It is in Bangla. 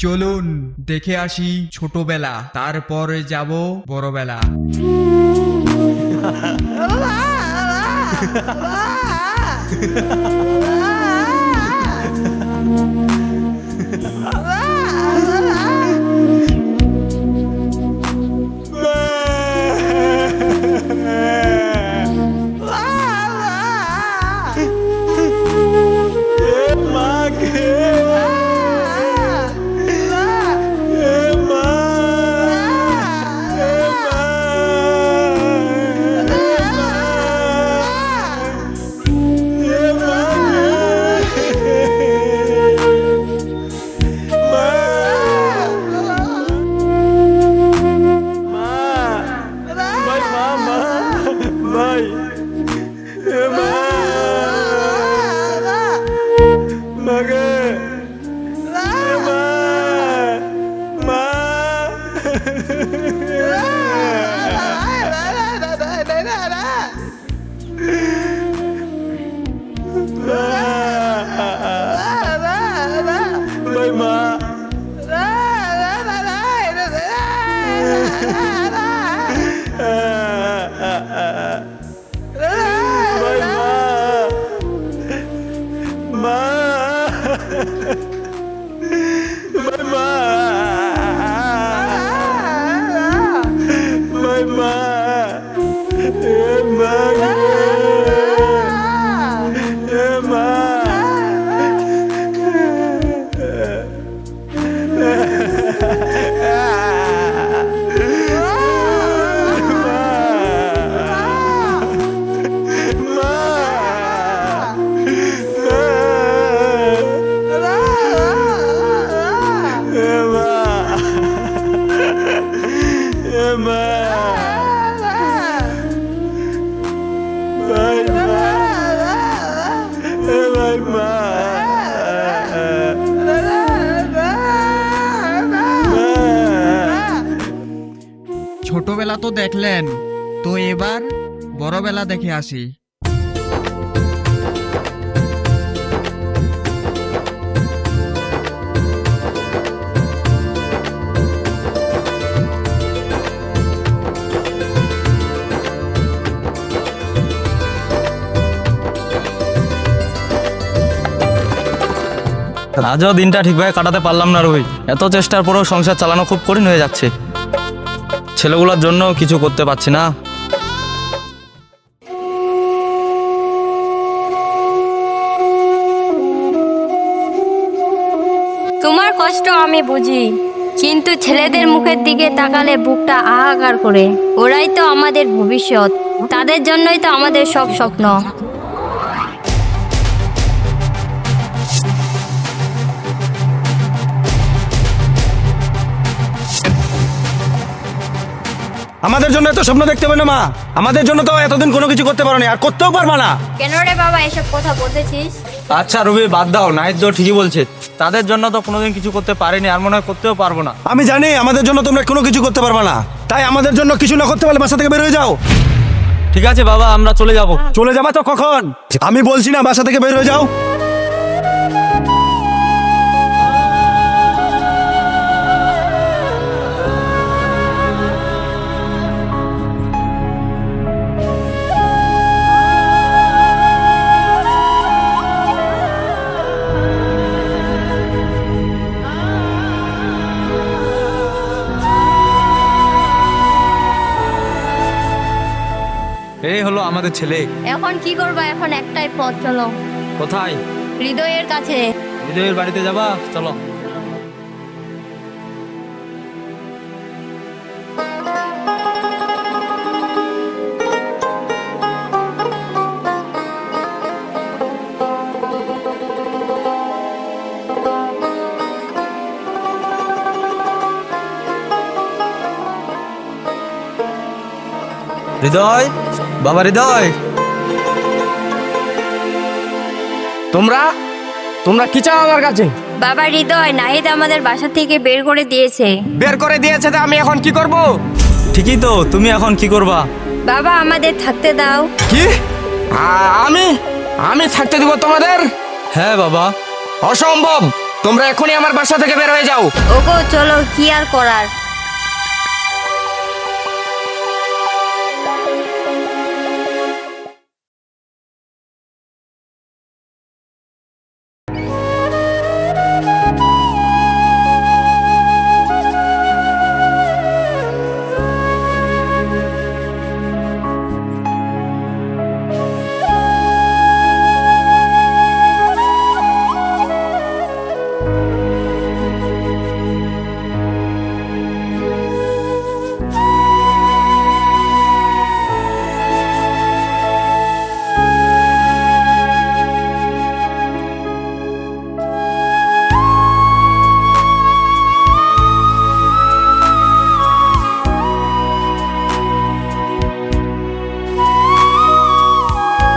চলুন দেখে আসি ছোটবেলা, তারপরে যাব বড়বেলা। ছোটবেলা তো দেখলেন, তো এবার বড়বেলা দেখে আসি। আজও দিনটা ঠিকভাবে কাটাতে পারলাম না রবি। এত চেষ্টার পরেও সংসার চালানো খুব কঠিন হয়ে যাচ্ছে। ছেলেগুলোর জন্য কিছু করতে পারছি না। তোমার কষ্ট আমি বুঝি, কিন্তু ছেলেদের মুখের দিকে তাকালে বুকটা হাহাকার করে। ওরাই তো আমাদের ভবিষ্যৎ, তাদের জন্যই তো আমাদের সব স্বপ্ন। আমাদের জন্য এত স্বপ্ন দেখতে হবে না মা। আমাদের জন্য তো এতদিন কোনো কিছু করতে পারো না, আর করতেও পারবা না। কেন রে বাবা এসব কথা বলতেছিস? আচ্ছা রবি বাদ দাও, নাহিদ তো ঠিকই বলছে। তাদের জন্য তো কোনোদিন কিছু করতে পারিনি, আর মনে হয় করতেও পারবো না। আমি জানি আমাদের জন্য তোমরা কোনো কিছু করতে পারবা না, তাই আমাদের জন্য কিছু না করতে পারলে বাসা থেকে বের হয়ে যাও। ঠিক আছে বাবা, আমরা চলে যাব। চলে যাবা তো কখন? আমি বলছি না বাসা থেকে বের হয়ে যাও। এই হলো আমাদের ছেলে। এখন কি করবা? এখন একটাই পথ, চলো। কোথায়? হৃদয়ের কাছে। হৃদয়ের বাড়িতে যাবা, চলো। হৃদয়, বাবা হৃদয়, তোমরা তোমরা কি চাও আমার কাছে? বাবা হৃদয়, নাহিদ আমাদের বাসা থেকে বের করে দিয়েছে। বের করে দিয়েছে, তো আমি এখন কি করব? ঠিকই তো, তুমি এখন কি করবা? বাবা আমাদের থাকতে দাও। কি? আমি আমি থাকতে দিব তোমাদের? হ্যাঁ বাবা। অসম্ভব, তোমরা এখনই আমার বাসা থেকে বের হয়ে যাও। ওগো চলো, কি আর করার।